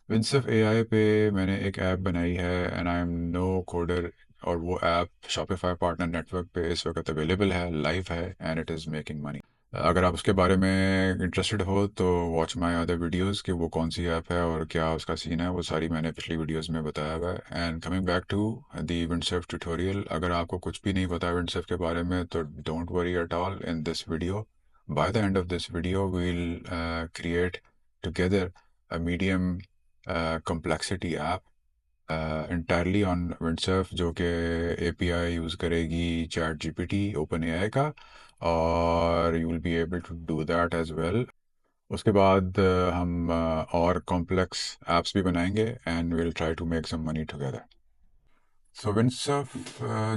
विंसफ AI पे मैंने एक ऐप बनाई है and I am no coder. और वो ऐप शॉपिफाई पार्टनर नेटवर्क पे इस वक्त अवेलेबल है, लाइव है, and it is making money. अगर आप उसके बारे में इंटरेस्टेड हो तो वॉच माय अदर वीडियोस कि वो कौन सी ऐप है और क्या उसका सीन है, वो सारी मैंने पिछली वीडियोस में बताया हुआ है। And coming back to the Windsurf tutorial, अगर आपको कुछ भी नहीं पता विंडसर्फ के बारे में तो don't worry at all in this video. By the end of this video we'll create together a medium complexity app entirely on Windsurf, जो कि एपीआई यूज़ करेगी चैट जीपीटी ओपन एआई का, और you will be able to do that as well. उसके बाद हम और complex apps भी बनाएंगे and will try to make some money together. So Windsurf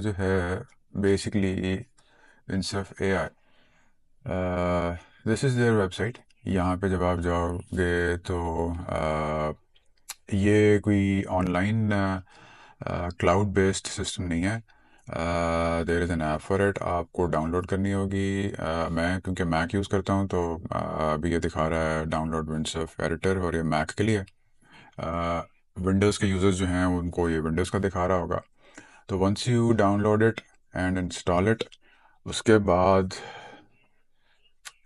जो है basically Windsurf AI, this is their website. यहाँ पे जब आप जाओगे तो ये कोई ऑनलाइन क्लाउड बेस्ड सिस्टम नहीं है। There is an app for it, आपको डाउनलोड करनी होगी। मैं क्योंकि मैक यूज़ करता हूँ तो अभी ये दिखा रहा है डाउनलोड विंडसर्फ एडिटर, और ये मैक के लिए। विंडोज़ के यूज़र्स जो हैं उनको ये विंडोज़ का दिखा रहा होगा। तो once you download it and install it, उसके बाद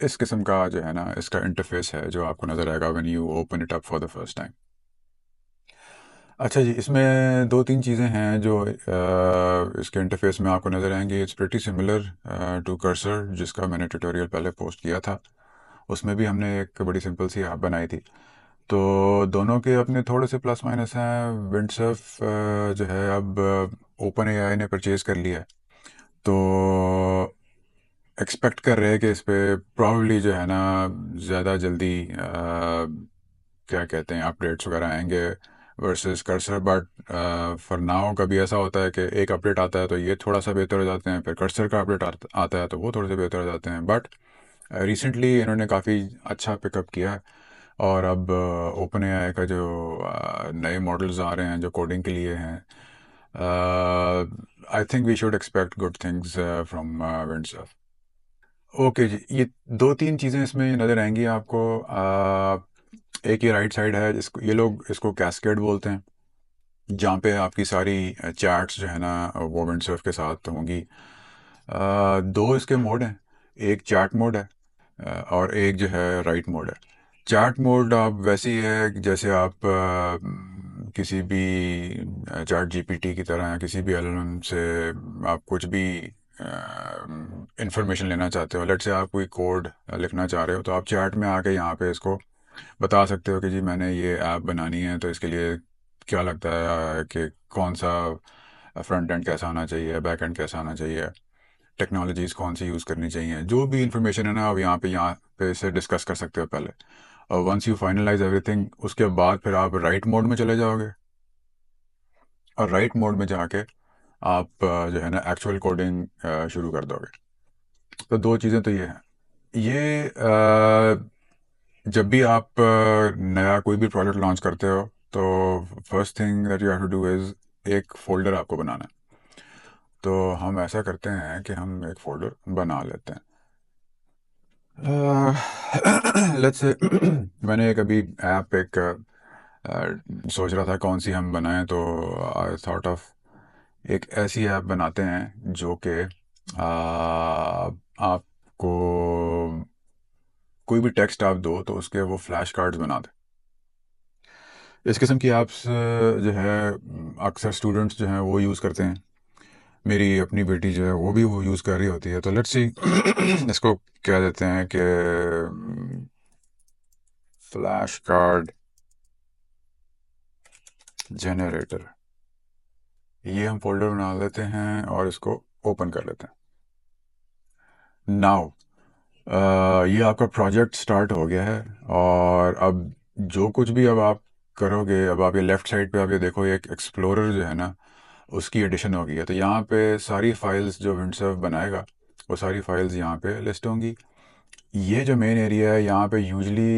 इस किस्म का जो है ना इसका इंटरफेस है जो आपको नज़र आएगा when you open it up for the first time. अच्छा जी, इसमें दो तीन चीज़ें हैं जो इसके इंटरफेस में आपको नज़र आएंगी। It's pretty similar to Cursor, जिसका मैंने ट्यूटोरियल पहले पोस्ट किया था। उसमें भी हमने एक बड़ी सिंपल सी ऐप बनाई थी। तो दोनों के अपने थोड़े से प्लस माइनस हैं। विंडसर्फ जो है अब ओपन एआई ने परचेज़ कर लिया है, तो एक्सपेक्ट कर रहे हैं कि इस पे प्रॉब्ली जो है ना ज़्यादा जल्दी क्या कहते हैं अपडेट्स वगैरह आएंगे versus cursor. But for now कभी ऐसा होता है कि एक अपडेट आता है तो ये थोड़ा सा बेहतर हो जाते हैं, फिर कर्सर का अपडेट आता है तो वो थोड़े से बेहतर हो जाते हैं। बट रिसेंटली इन्होंने काफ़ी अच्छा पिकअप किया है, और अब ओपन एआई का जो नए मॉडल्स आ रहे हैं जो कोडिंग के लिए हैं, I think we should expect good things from Windsurf. Okay जी, ये दो तीन चीज़ें इसमें नज़र आएंगी आपको। एक ये राइट साइड है, जिसको ये लोग इसको कैस्केड बोलते हैं, जहाँ पे आपकी सारी चैट्स जो है ना वो विंडसर्फ के साथ होंगी। दो इसके मोड हैं, एक चैट मोड है और एक जो है राइट मोड है। चैट मोड आप वैसे ही है कि जैसे आप किसी भी चैट जीपीटी की तरह या किसी भी एलएलएम से आप कुछ भी इंफॉर्मेशन लेना चाहते हो। लेट से आप कोई कोड लिखना चाह रहे हो तो आप चैट में आके यहाँ पे इसको बता सकते हो कि जी मैंने ये ऐप बनानी है, तो इसके लिए क्या लगता है कि कौन सा फ्रंट एंड कैसा होना चाहिए, बैक एंड कैसा होना चाहिए, टेक्नोलॉजीज़ कौन सी यूज़ करनी चाहिए, जो भी इंफॉर्मेशन है ना आप यहाँ पे से डिस्कस कर सकते हो पहले। और वंस यू फाइनलाइज एवरीथिंग, उसके बाद फिर आप राइट मोड में चले जाओगे, और राइट मोड में जाके आप जो है ना एक्चुअल कोडिंग शुरू कर दोगे। तो दो चीज़ें तो ये हैं। ये जब भी आप नया कोई भी प्रोजेक्ट लॉन्च करते हो तो first thing that you have to do is एक फ़ोल्डर आपको बनाना है। तो हम ऐसा करते हैं कि हम एक फ़ोल्डर बना लेते हैं। लेट्स से मैंने एक अभी ऐप एक सोच रहा था कौन सी हम बनाएं, तो आई थॉट ऑफ एक ऐसी ऐप बनाते हैं जो कि आपको कोई भी टेक्स्ट आप दो तो उसके वो फ्लैश कार्ड्स बना दे। इस किस्म की ऐप्स जो है अक्सर स्टूडेंट्स जो हैं वो यूज़ करते हैं। मेरी अपनी बेटी जो है वो भी वो यूज़ कर रही होती है। तो लेट्स सी इसको क्या देते हैं कि फ्लैश कार्ड जनरेटर, ये हम फोल्डर बना लेते हैं और इसको ओपन कर लेते हैं। नाउ ये आपका प्रोजेक्ट स्टार्ट हो गया है, और अब जो कुछ भी अब आप करोगे, अब आप ये लेफ़्ट साइड पे आप ये देखो, ये एक एक्सप्लोरर जो है ना उसकी एडिशन हो गई है। तो यहाँ पे सारी फाइल्स जो विंडसर्फ बनाएगा वो सारी फाइल्स यहाँ पे लिस्ट होंगी। ये जो मेन एरिया है यहाँ पे यूजली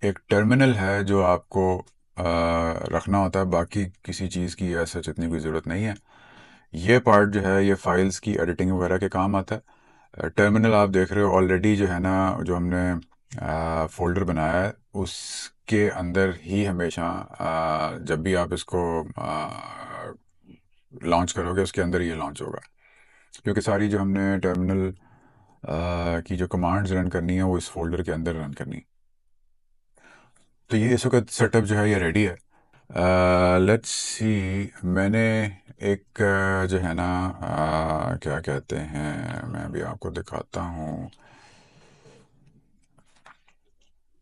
एक टर्मिनल है जो आपको रखना होता है, बाकी किसी चीज़ की ऐसा इतनी कोई ज़रूरत नहीं है। ये पार्ट जो है ये फाइल्स की एडिटिंग वगैरह के काम आता है। टर्मिनल आप देख रहे हो ऑलरेडी जो है ना, जो हमने फ़ोल्डर बनाया है के अंदर ही हमेशा जब भी आप इसको लॉन्च करोगे उसके अंदर ये लॉन्च होगा, क्योंकि सारी जो हमने टर्मिनल की जो कमांड्स रन करनी है वो इस फोल्डर के अंदर रन करनी है। तो ये इस वक्त सेटअप जो है ये रेडी है। लेट्स सी, मैंने एक जो है ना क्या कहते हैं, मैं भी आपको दिखाता हूँ।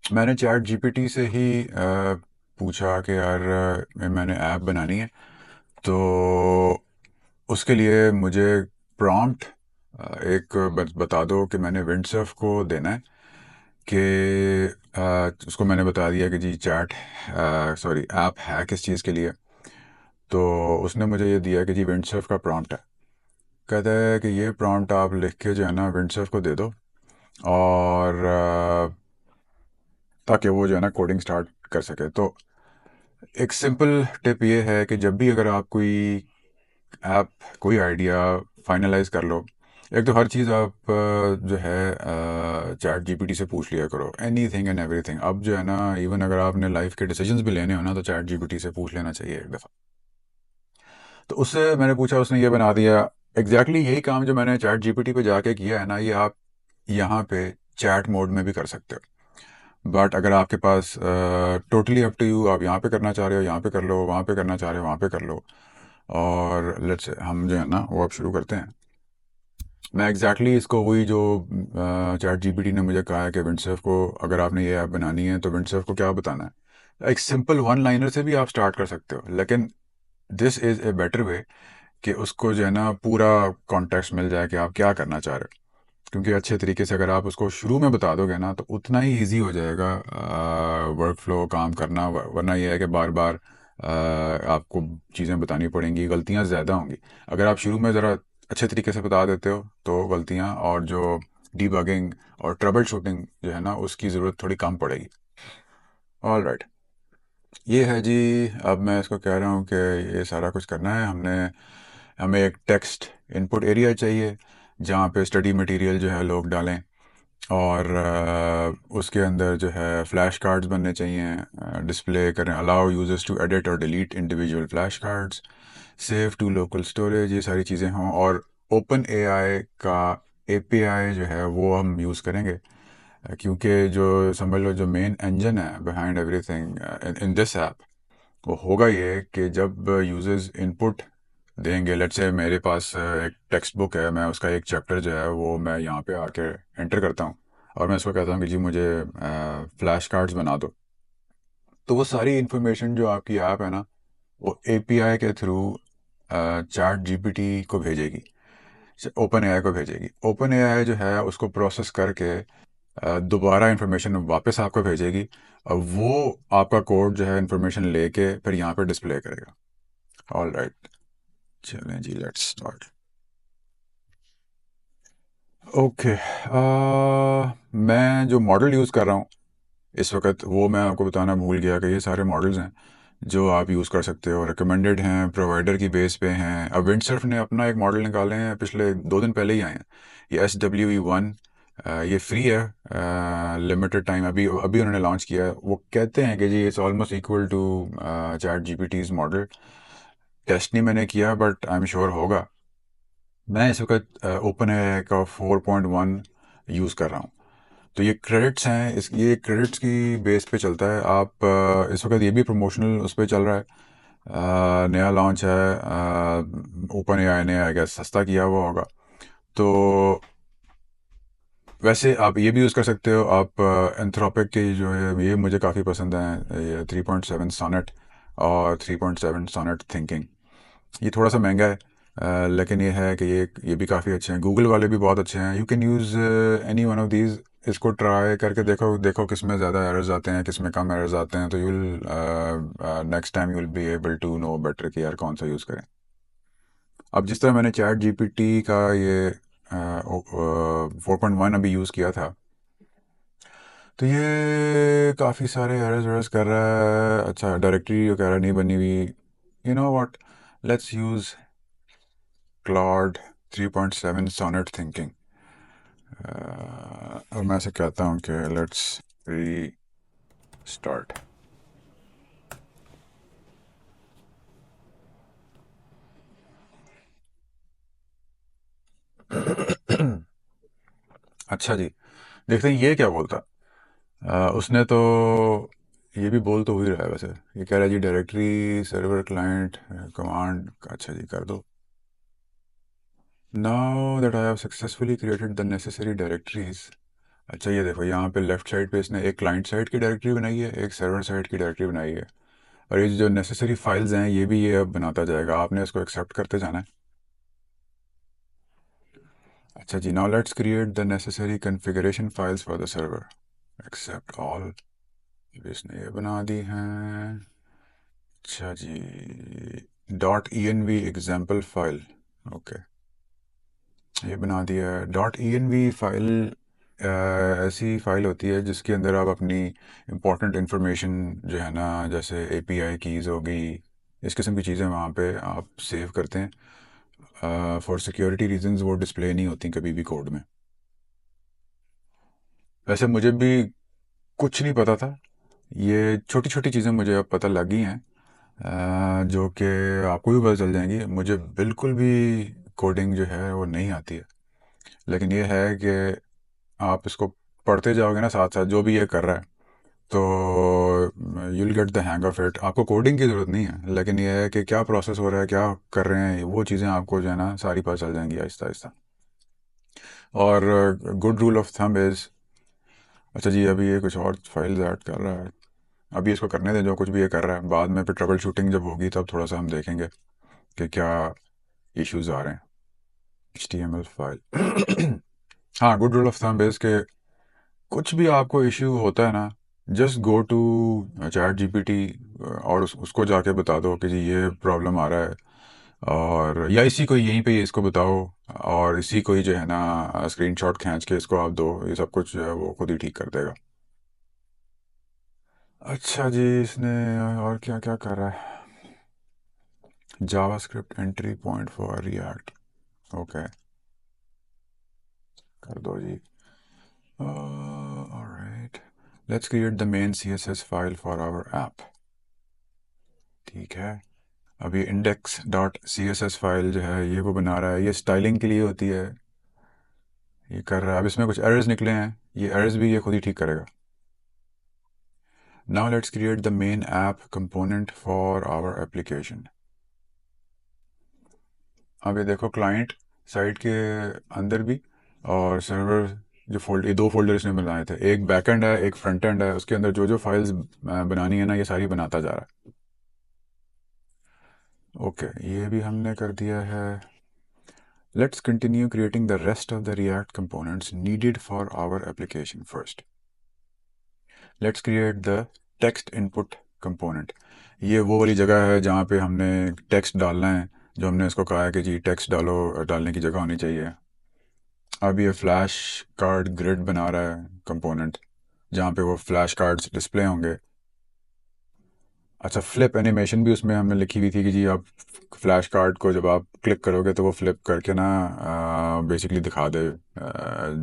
मैंने चैट जीपीटी से ही पूछा कि यार मैंने ऐप बनानी है, तो उसके लिए मुझे प्रॉम्प्ट एक बता दो कि मैंने विंडसर्फ को देना है कि उसको मैंने बता दिया कि जी चैट सॉरी ऐप है किस चीज़ के लिए। तो उसने मुझे ये दिया कि जी विंडसर्फ का प्रॉम्प्ट है। कहता है कि ये प्रॉम्प्ट आप लिख के जो है ना विंडसर्फ को दे दो, और ताकि वो जो है ना कोडिंग स्टार्ट कर सके। तो एक सिंपल टिप ये है कि जब भी अगर आप कोई ऐप, कोई आइडिया फाइनलाइज कर लो, एक तो हर चीज़ आप जो है चैट जीपीटी से पूछ लिया करो, एनी थिंग एंड एवरीथिंग। अब जो है ना इवन अगर आपने लाइफ के डिसीजंस भी लेने हो ना तो चैट जीपीटी से पूछ लेना चाहिए एक दफ़ा। तो उससे मैंने पूछा, उसने ये बना दिया। एग्जैक्टली यही काम जो मैंने चैट जीपीटी पे जाके किया है ना, ये आप यहाँ पे चैट मोड में भी कर सकते हो। बट अगर आपके पास टोटली अप टू यू, आप यहाँ पे करना चाह रहे हो यहाँ पे कर लो, वहाँ पे करना चाह रहे हो वहाँ पे कर लो। और लेट्स हम जो है ना वो अब शुरू करते हैं। मैं एग्जैक्टली इसको वही जो चैट जीपीटी ने मुझे कहा है कि विंडसर्फ को अगर आपने ये ऐप बनानी है तो विंडसर्फ को क्या बताना है, एक सिंपल वन लाइनर से भी आप स्टार्ट कर सकते हो। लेकिन this is a better way कि उसको जो है ना पूरा कॉन्टेक्स्ट मिल जाए कि आप क्या करना चाह रहे हो। क्योंकि अच्छे तरीके से अगर आप उसको शुरू में बता दोगे ना तो उतना ही इजी हो जाएगा वर्क फ्लो काम करना। वरना यह है कि बार बार आपको चीज़ें बतानी पड़ेंगी, गलतियाँ ज़्यादा होंगी। अगर आप शुरू में ज़रा अच्छे तरीके से बता देते हो तो गलतियाँ और जो डीबगिंग और ट्रबल शूटिंग जो है ना उसकी ज़रूरत थोड़ी कम पड़ेगी। ऑल राइट, ये है जी। अब मैं इसको कह रहा हूँ कि ये सारा कुछ करना है हमने। हमें एक टेक्स्ट इनपुट एरिया चाहिए जहाँ पे स्टडी मटेरियल जो है लोग डालें, और उसके अंदर जो है फ्लैश कार्ड्स बनने चाहिए, डिस्प्ले करें, अलाउ यूजर्स टू एडिट और delete individual flash cards, save to local storage, ये सारी चीज़ें हों। और ओपन एआई का एपीआई जो है वो हम यूज़ करेंगे, क्योंकि जो समझ लो जो मेन इंजन है behind everything in this app, वो होगा ये कि जब यूजर्स इनपुट देंगे। लेट्स से मेरे पास एक टेक्स्ट बुक है, मैं उसका एक चैप्टर जो है वो मैं यहाँ पे आके एंटर करता हूँ, और मैं उसको कहता हूँ कि जी मुझे फ्लैश कार्ड्स बना दो। तो वो सारी इन्फॉर्मेशन जो आपकी ऐप है ना वो एपीआई के थ्रू चैट जीपीटी को भेजेगी, ओपन एआई को भेजेगी। ओपन एआई जो है उसको प्रोसेस करके दोबारा इन्फॉर्मेशन वापस आपको भेजेगी, और वो आपका कोड जो है इन्फॉर्मेशन लेके फिर यहाँ पे डिस्प्ले करेगा। ऑल राइट, चलें जी, लेट्स स्टार्ट। ओके, मैं जो मॉडल यूज़ कर रहा हूँ इस वक्त वो मैं आपको बताना भूल गया कि ये सारे मॉडल्स हैं जो आप यूज़ कर सकते हो, रिकमेंडेड हैं, प्रोवाइडर की बेस पे हैं। अब विंडसर्फ ने अपना एक मॉडल निकाले हैं, पिछले 2 दिन पहले ही आए हैं, ये SWE1। ये फ्री है, लिमिटेड टाइम, अभी अभी उन्होंने लॉन्च किया है। वो कहते हैं कि जी it's almost equal to ChatGPT's model. Test नहीं मैंने किया बट आई एम श्योर होगा। मैं इस वक्त ओपन एआई का 4.1 यूज़ कर रहा हूँ। तो ये क्रेडिट्स हैं, इस ये क्रेडिट्स की बेस पे चलता है। आप इस वक्त ये भी प्रमोशनल उस पर चल रहा है, नया लॉन्च है। ओपन एआई ने आई गेस सस्ता किया हुआ होगा। तो वैसे आप ये भी यूज़ कर सकते हो। आप एंथ्रोपिक के जो है ये मुझे काफ़ी पसंद है, ये 3.7 सोनेट और 3.7 सोनेट थिंकिंग। ये थोड़ा सा महंगा है, लेकिन ये है कि ये भी काफ़ी अच्छे हैं। गूगल वाले भी बहुत अच्छे हैं। You can use any one of these. इसको ट्राई करके देखो देखो किस में ज़्यादा एरर्स आते हैं, किस में कम एरर्स आते हैं, तो you will next time you will be able to know better कि यार कौन सा यूज़ करें। अब जिस तरह मैंने चैट जीपीटी का ये 4.1 अभी यूज़ किया था, तो ये काफ़ी सारे एरर्स वेरर्स कर रहा है। अच्छा, डायरेक्टरी जो कह रहा है नहीं बनी हुई। You know what, let's use Claude 3.7 Sonnet thinking. और मैं ऐसे कहता हूँ कि लेट्स री स्टार्ट। अच्छा जी, देखते हैं ये क्या बोलता। उसने तो ये भी बोल तो हो ही रहा है वैसे। ये कह रहा है जी डायरेक्टरी सर्वर क्लाइंट कमांड। अच्छा जी, कर दो। Now that I have successfully created the necessary directories. अच्छा ये देखो, यहाँ पे लेफ्ट साइड पे इसने एक क्लाइंट साइड की डायरेक्टरी बनाई है, एक सर्वर साइड की डायरेक्टरी बनाई है। और ये जो नेसेसरी फाइल्स हैं ये भी ये अब बनाता जाएगा, आपने इसको एक्सेप्ट करते जाना है। अच्छा जी, now let's create the necessary configuration files for the server. Accept all. इसने ये बना दी हैं। अच्छा जी, .env एग्जाम्पल फाइल। ओके, ये बना दिया है। .env फाइल ऐसी फाइल होती है जिसके अंदर आप अपनी इम्पोर्टेंट इंफॉर्मेशन जो है ना, जैसे एपीआई कीज़ होगी, इस किस्म की चीज़ें वहाँ पे आप सेव करते हैं। फॉर सिक्योरिटी रीजंस वो डिस्प्ले नहीं होती कभी भी कोड में। वैसे मुझे भी कुछ नहीं पता था, ये छोटी छोटी चीज़ें मुझे अब पता लगी हैं, जो कि आपको भी पता चल जाएंगी। मुझे बिल्कुल भी कोडिंग जो है वो नहीं आती है, लेकिन ये है कि आप इसको पढ़ते जाओगे ना साथ साथ जो भी ये कर रहा है, तो you'll get the hang of it. आपको कोडिंग की ज़रूरत नहीं है, लेकिन ये है कि क्या प्रोसेस हो रहा है, क्या कर रहे हैं, वो चीज़ें आपको जो है ना सारी पता चल जाएंगी आहिस्ता आहिस्ता। और good rule of thumb is. अच्छा जी, अभी ये कुछ और फाइल्स ऐड कर रहा है। अभी इसको करने दें जो कुछ भी ये कर रहा है, बाद में फिर ट्रबल शूटिंग जब होगी तब थोड़ा सा हम देखेंगे कि क्या इश्यूज आ रहे हैं। HTML file. हाँ, good rule of thumb is के कुछ भी आपको इश्यू होता है ना, just go to ChatGPT और उसको जाके बता दो कि जी ये प्रॉब्लम आ रहा है, और या इसी को यहीं पे इसको बताओ, और इसी को ही जो है ना स्क्रीनशॉट खींच के इसको आप दो, ये सब कुछ जो है वो खुद ही ठीक कर देगा। अच्छा जी, इसने और क्या क्या कर रहा है। JavaScript entry point for React. Okay, कर दो जी। Alright, let's create the main CSS file for our app. ठीक है, अब ये index.css फाइल जो है ये वो बना रहा है, ये स्टाइलिंग के लिए होती है। ये कर रहा है, अब इसमें कुछ एरर्स निकले हैं, ये एरर्स भी ये खुद ही ठीक करेगा। Now let's create the main app component for our application. अब ये देखो, क्लाइंट साइड के अंदर भी और सर्वर जो फोल्ड, ये दो फोल्डर इसने बनाए थे, एक बैक एंड है एक फ्रंट एंड है, उसके अंदर जो जो फाइल्स बनानी है ना ये सारी बनाता जा रहा है। ओके, ये भी हमने कर दिया है। Let's continue creating the rest of the React components needed for our application first. Let's create the text input component. ये वो वाली जगह है जहाँ पे हमने टेक्स्ट डालना है, जो हमने इसको कहा है कि जी टेक्स्ट डालो, डालने की जगह होनी चाहिए। अब ये फ्लैश कार्ड ग्रिड बना रहा है कंपोनेंट, जहाँ पे वो फ्लैश कार्ड्स डिस्प्ले होंगे। अच्छा, फ्लिप एनिमेशन भी उसमें हमने लिखी हुई थी कि जी आप फ्लैश कार्ड को जब आप क्लिक करोगे तो वो फ्लिप करके ना बेसिकली दिखा दे,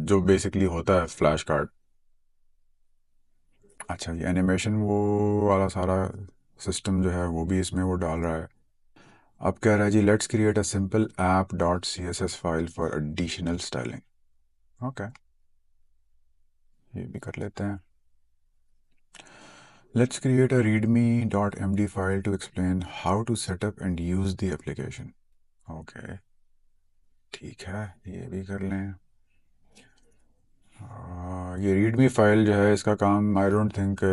जो बेसिकली होता है फ्लैश कार्ड। अच्छा, ये एनिमेशन वो वाला सारा सिस्टम जो है वो भी इसमें वो डाल रहा है। अब कह रहा है जी let's create a simple app dot C S S file for additional styling. Okay, ये भी कर लेते हैं। Let's create a readme.md file to explain how to set up and use the application. Okay, ठीक है, ये भी कर लें। ये रीडमी फाइल जो है इसका काम आई डोंट थिंक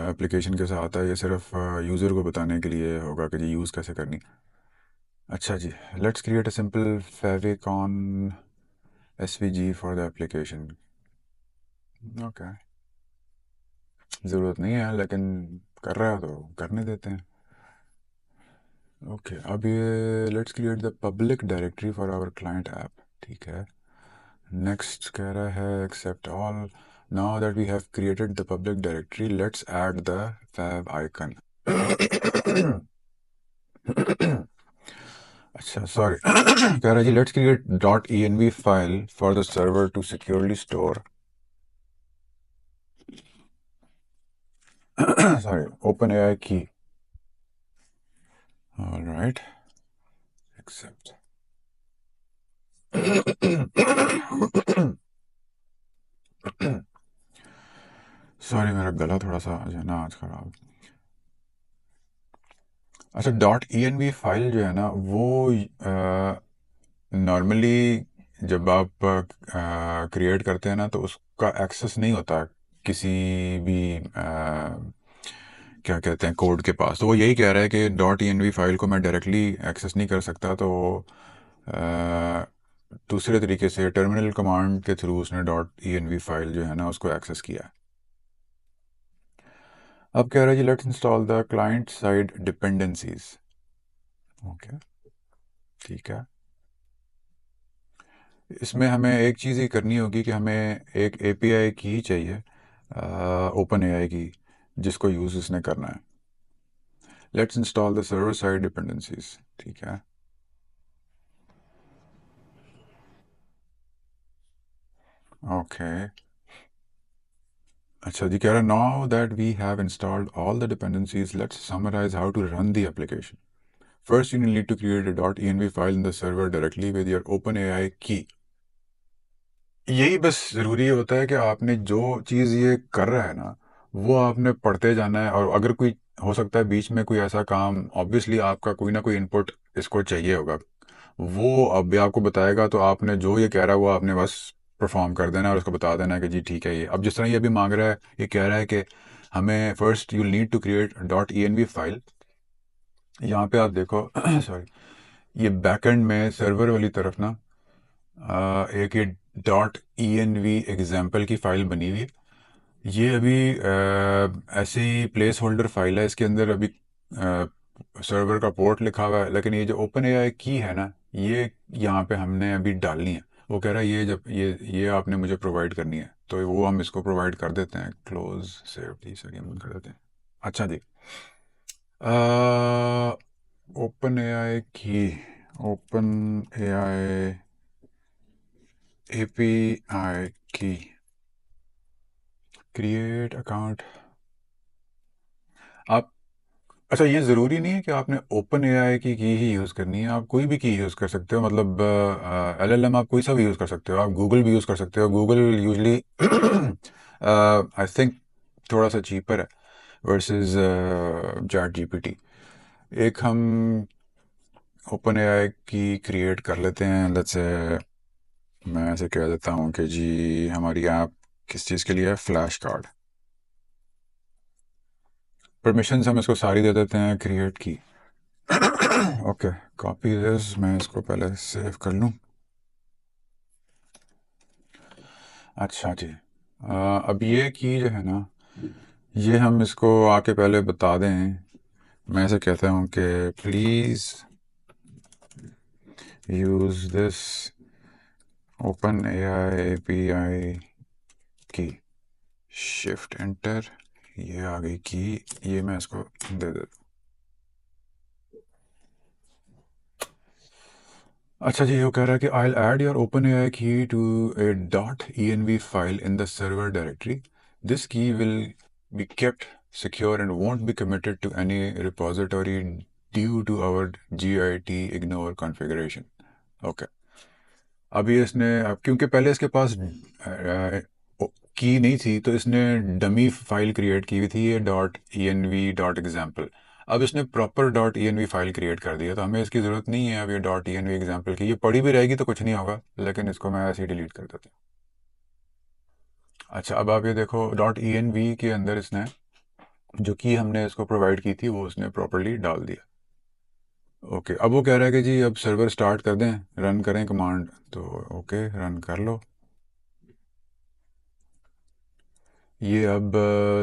एप्लीकेशन के साथ है, ये सिर्फ यूज़र को बताने के लिए होगा कि जी यूज़ कैसे करनी। अच्छा जी, let's create a simple favicon SVG for the application. Okay, ज़रूरत नहीं है लेकिन कर रहा है तो करने देते हैं। ओके, अब ये let's create the public directory for our client app. ठीक है, नेक्स्ट कह रहा है accept all. Now that we have created the public directory, let's add the favicon. अच्छा सॉरी। कह रहा है जी let's create .env file for the server to securely store, sorry, OpenAI key. All right, accept. Sorry, मेरा गला थोड़ा सा जो है ना आज खराब। अच्छा, dot E N V file जो है ना वो नॉर्मली जब आप क्रिएट करते हैं ना तो उसका एक्सेस नहीं होता किसी भी क्या कहते हैं कोड के पास। तो वो यही कह रहा है कि dot E N V file को मैं डायरेक्टली एक्सेस नहीं कर सकता, तो अ, दूसरे तरीके से टर्मिनल कमांड के थ्रू उसने dot E N V file जो है ना उसको एक्सेस किया। अब कह रहा है जी let's install the client side dependencies. Okay, ठीक है। इसमें हमें एक चीज़ ही करनी होगी कि हमें एक एपीआई की चाहिए, ओपन एआई की, जिसको यूज़ इसने करना है। Let's install the server side dependencies, ठीक है। ओके। अच्छा जी, कह रहा है now that we have installed all the dependencies let's summarize how to run the application. First you need to create a .env file in the server directly with your OpenAI key। यही बस ज़रूरी होता है कि आपने जो चीज़ ये कर रहा है ना वो आपने पढ़ते जाना है, और अगर कोई हो सकता है बीच में कोई ऐसा काम, ऑब्वियसली आपका कोई ना कोई इनपुट इसको चाहिए होगा, वो अब आपको बताएगा, तो आपने जो ये कह रहा है वो आपने बस परफॉर्म कर देना है और उसको बता देना है कि जी ठीक है। ये अब जिस तरह ये अभी मांग रहा है, ये कह रहा है कि हमें first you need to create dot E N V file. यहाँ पे आप देखो सॉरी, ये बैकएंड में सर्वर वाली तरफ ना एक ये dot E N V example की फ़ाइल बनी हुई है। ये अभी ऐसे ही प्लेस होल्डर फाइल है, इसके अंदर अभी सर्वर का पोर्ट लिखा हुआ है, लेकिन ये जो ओपन एआई की है ना ये यहाँ पे हमने अभी डालनी है। वो कह रहा है ये जब ये आपने मुझे प्रोवाइड करनी है, तो वो हम इसको प्रोवाइड कर देते हैं। क्लोज सेव दी सर, हम कर देते हैं। अच्छा जी, ओपन एआई की, ओपन एआई एपीआई की, क्रिएट अकाउंट। आप, अच्छा ये ज़रूरी नहीं है कि आपने ओपन एआई की ही यूज़ करनी है, आप कोई भी की यूज़ कर सकते हो। मतलब एलएलएम आप कोई सा भी यूज़ कर सकते हो, आप गूगल भी यूज़ कर सकते हो। गूगल यूजली आई थिंक थोड़ा सा चीपर है वर्सेस चैट जीपीटी। एक हम ओपन एआई की क्रिएट कर लेते हैं, लेट्स से मैं ऐसे कह देता हूँ कि जी हमारी ऐप किस चीज़ के लिए है, फ्लैश कार्ड। परमिशंस हम इसको सारी दे देते हैं क्रिएट की। ओके, कॉपी दिस, मैं इसको पहले सेव कर लूँ। अच्छा जी, अब ये की जो है ना ये हम इसको आके पहले बता दें। मैं ऐसे कहता हूँ कि please use this open AI API की, शिफ्ट एंटर, ये आ गई की, ये मैं इसको दे देता। अच्छा जी, वो कह रहा है कि I add your OpenAI key to a dot E N V file in the server directory. This key will be kept secure and won't be committed to any repository due to our git ignore configuration। Okay, अभी इसने, अब क्योंकि पहले इसके पास की नहीं थी तो इसने डमी फाइल क्रिएट की हुई थी, ये dot E N V dot example. अब इसने proper dot E N V file create कर दिया, तो हमें इसकी ज़रूरत नहीं है अब ये dot E N V example की। ये पड़ी भी रहेगी तो कुछ नहीं होगा, लेकिन इसको मैं ऐसे ही डिलीट कर देता हूँ। अच्छा, अब आप ये देखो डॉट ई एन वी के अंदर इसने जो की हमने इसको प्रोवाइड की थी वो उसने प्रॉपरली डाल दिया। ओके, अब वो कह रहा है कि जी अब सर्वर स्टार्ट कर दें, रन करें कमांड, तो ओके रन कर लो। ये अब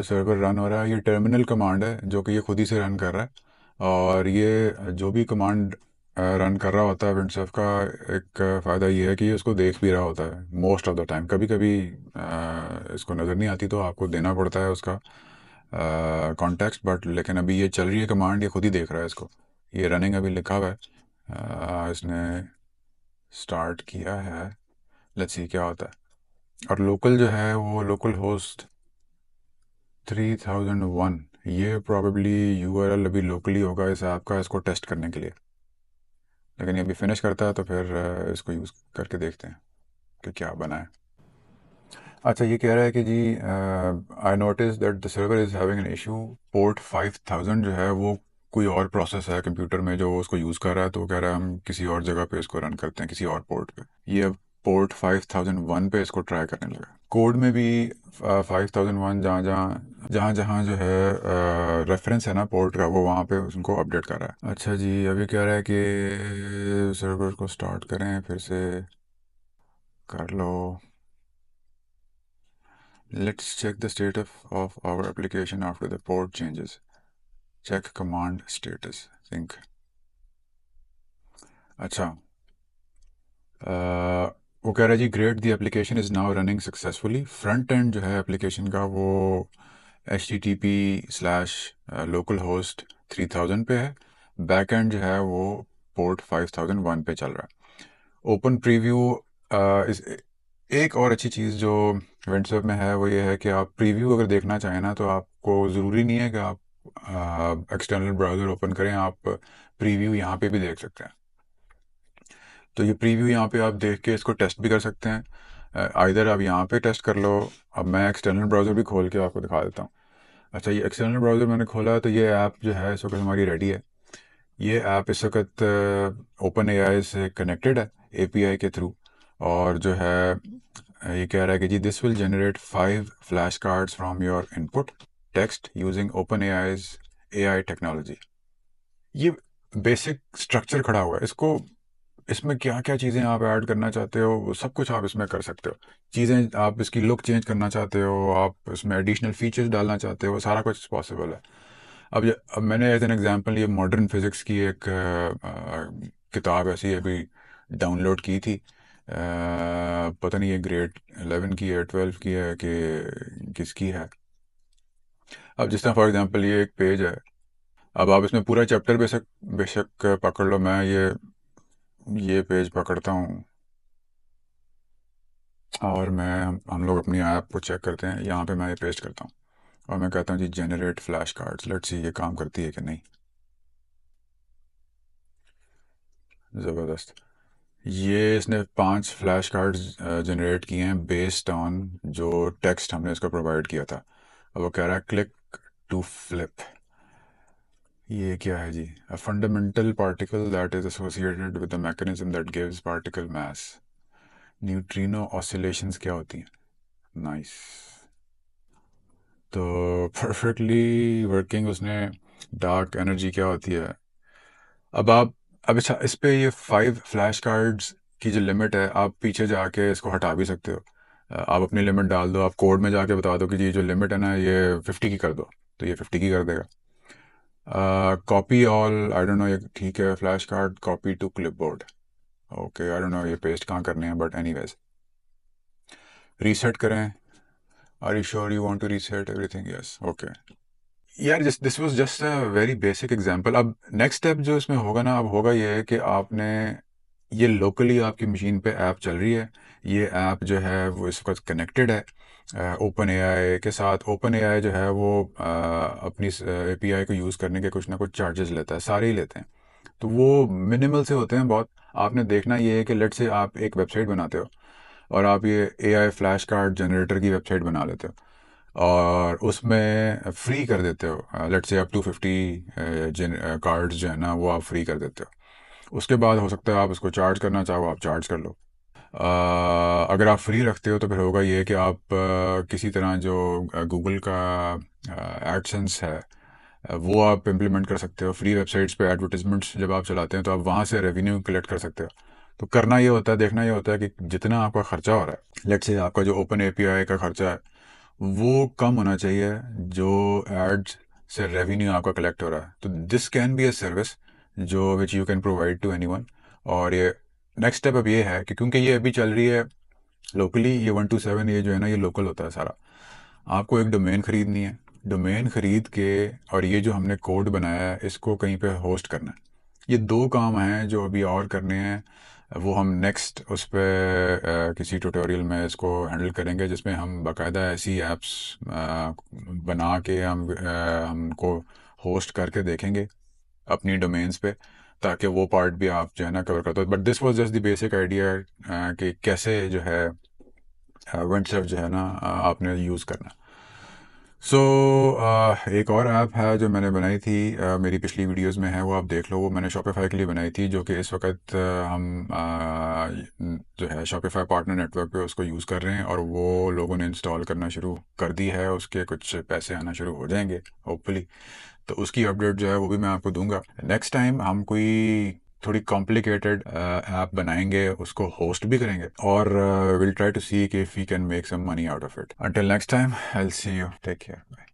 सर्वर रन हो रहा है, ये टर्मिनल कमांड है जो कि ये खुद ही से रन कर रहा है। और ये जो भी कमांड रन कर रहा होता है विंडसर्फ का, एक फ़ायदा ये है कि ये उसको देख भी रहा होता है मोस्ट ऑफ द टाइम। कभी कभी इसको नज़र नहीं आती तो आपको देना पड़ता है उसका कॉन्टेक्स्ट, बट लेकिन अभी ये चल रही है कमांड, ये खुद ही देख रहा है इसको। ये रनिंग अभी लिखा हुआ है, इसने स्टार्ट किया है। लेट्स सी क्या होता है। और लोकल जो है वो लोकल होस्ट 3001, ये प्रॉबेबली यूआरएल अभी लोकली होगा इस ऐप का, इसको टेस्ट करने के लिए। लेकिन ये अभी फिनिश करता है तो फिर इसको यूज़ करके देखते हैं कि क्या बना है। अच्छा, ये कह रहा है कि जी I notice that the server is having an issue. Port 5000 जो है वो कोई और प्रोसेस है कंप्यूटर में जो उसको यूज़ कर रहा है, तो वो कह रहा है हम किसी और जगह पे इसको रन करते हैं, किसी और पोर्ट पे। ये अब पोर्ट 5001 पे इसको ट्राई करने लगा। कोड में भी 5001 जहाँ जहाँ जो है रेफरेंस है ना पोर्ट का, वो वहाँ पे उनको अपडेट कर रहा है। अच्छा जी, अभी कह रहा है कि सर्वर को स्टार्ट करें फिर से। कर लो। Let's check the status of our application after the port changes. Check command status. Think. अच्छा, वो कह रहा है जी great the application is now running successfully. Front end जो है एप्लीकेशन का वो http/localhost 3000 पे है। बैक एंड जो है वो पोर्ट 5001 पे चल रहा है। ओपन प्रीव्यू इस एक और अच्छी चीज़ जो विंडसर्फ में है वो ये है कि आप प्रीव्यू अगर देखना चाहें ना, तो आपको ज़रूरी नहीं है कि आप एक्सटर्नल ब्राउज़र ओपन करें, आप प्रीव्यू यहाँ पे भी देख सकते हैं। तो ये प्रीव्यू यहाँ पे आप देख के इसको टेस्ट भी कर सकते हैं। आइदर आप यहाँ पे टेस्ट कर लो। अब मैं एक्सटर्नल ब्राउज़र भी खोल के आपको दिखा देता हूँ। अच्छा, ये एक्सटर्नल ब्राउज़र मैंने खोला तो ये ऐप जो है इस वक्त हमारी रेडी है। ये ऐप इस वक्त ओपन एआई से कनेक्टेड है एपीआई के थ्रू। और जो है ये कह रहा है कि जी this will generate 5 flash cards from your input text using OpenAI technology. ये बेसिक स्ट्रक्चर खड़ा हुआ है। इसको इसमें क्या क्या चीज़ें आप ऐड करना चाहते हो वो सब कुछ आप इसमें कर सकते हो। चीज़ें आप इसकी लुक चेंज करना चाहते हो, आप इसमें एडिशनल फीचर्स डालना चाहते हो, सारा कुछ पॉसिबल है। अब मैंने एज एन एग्जांपल ये मॉडर्न फिज़िक्स की एक किताब ऐसी अभी डाउनलोड की थी। पता नहीं ये ग्रेड 11 की है, 12 की है कि किसकी है। अब जिस तरह फॉर एग्जांपल ये एक पेज है। अब आप इसमें पूरा चैप्टर बेशक बेशक पकड़ लो। मैं ये पेज पकड़ता हूँ और हम लोग अपनी ऐप को चेक करते हैं। यहाँ पे मैं ये पेस्ट करता हूँ और मैं कहता हूँ जी generate flash cards, let's see ये काम करती है कि नहीं। ज़बरदस्त। ये इसने 5 फ्लैश कार्ड्स जनरेट किए हैं बेस्ड ऑन जो टेक्स्ट हमने इसको प्रोवाइड किया था। अब वो कह रहा है क्लिक टू फ्लिप। ये क्या है जी? A fundamental particle that is associated with the mechanism that gives particle mass. Neutrino oscillations क्या होती हैं? नाइस। तो परफेक्टली वर्किंग उसने। डार्क एनर्जी क्या होती है? अब आप अब अच्छा, इस पे ये 5 फ्लैश कार्ड्स की जो लिमिट है, आप पीछे जाके इसको हटा भी सकते हो। आप अपनी लिमिट डाल दो, आप कोड में जाके बता दो कि जी जो लिमिट है ना ये 50 की कर दो, तो ये 50 की कर देगा। Copy all, I don't know ये ठीक है। Flash card copy to clipboard. Okay, I don't know ये पेस्ट कहाँ करने हैं, बट एनीवेज रीसेट करें। Are you sure you want to reset everything? Yes, okay. यार this was just a very basic example. अब नेक्स्ट स्टेप जो इसमें होगा ना, अब होगा ये है कि आपने ये लोकली आपकी मशीन पे ऐप चल रही है। ये ऐप जो है वो इस वक्त कनेक्टेड है ओपन एआई के साथ। ओपन एआई जो है वो अपनी एपीआई को यूज़ करने के कुछ ना कुछ चार्जेस लेता है, सारे ही लेते हैं। तो वो मिनिमल से होते हैं बहुत। आपने देखना ये है कि लेट से आप एक वेबसाइट बनाते हो और आप ये एआई फ्लैश कार्ड जनरेटर की वेबसाइट बना लेते हो और उसमें फ्री कर देते हो। लेट्स से आप 250 कार्ड्स जो है ना वो आप फ्री कर देते हो। उसके बाद हो सकता है आप उसको चार्ज करना चाहो, आप चार्ज कर लो। अगर आप फ्री रखते हो तो फिर होगा ये कि आप किसी तरह जो गूगल का एडसेंस है वो आप इम्प्लीमेंट कर सकते हो। फ्री वेबसाइट्स पे एडवर्टिजमेंट्स जब आप चलाते हैं तो आप वहाँ से रेवेन्यू कलेक्ट कर सकते हो। तो करना ये होता है, देखना ये होता है कि जितना आपका खर्चा हो रहा है, लेट्स से आपका जो ओपन एपीआई का खर्चा है वो कम होना चाहिए जो एड्स से रेवेन्यू आपका कलेक्ट हो रहा है। तो this can be a service जो which you can provide to anyone. और ये नेक्स्ट स्टेप अब ये है कि क्योंकि ये अभी चल रही है लोकली, ये 127 ये जो है ना ये लोकल होता है सारा। आपको एक डोमेन खरीदनी है। डोमेन खरीद के और ये जो हमने कोड बनाया है इसको कहीं पे होस्ट करना है। ये दो काम हैं जो अभी और करने हैं। वो हम नेक्स्ट उस पर किसी ट्यूटोरियल में इसको हैंडल करेंगे जिसमें हम बाकायदा ऐसी एप्स बना के हमको होस्ट करके देखेंगे अपनी डोमेन्स पे, ताकि वो पार्ट भी आप जो है ना कवर करते हो। But this was just the basic idea कि कैसे जो है विंडसर्फ जो है ना आपने यूज़ करना। सो एक और ऐप है जो मैंने बनाई थी, मेरी पिछली वीडियोस में है, वो आप देख लो। वो मैंने शॉपिफाई के लिए बनाई थी, जो कि इस वक्त हम जो है शॉपिफाई पार्टनर नेटवर्क पे उसको यूज़ कर रहे हैं, और वो लोगों ने इंस्टॉल करना शुरू कर दी है। उसके कुछ पैसे आना शुरू हो जाएंगे होपफुली। तो उसकी अपडेट जो है वो भी मैं आपको दूंगा। नेक्स्ट टाइम हम कोई थोड़ी कॉम्प्लिकेटेड ऐप बनाएंगे, उसको होस्ट भी करेंगे, और will try to see if we can make some money out of it. Until next time, I will see you, take care.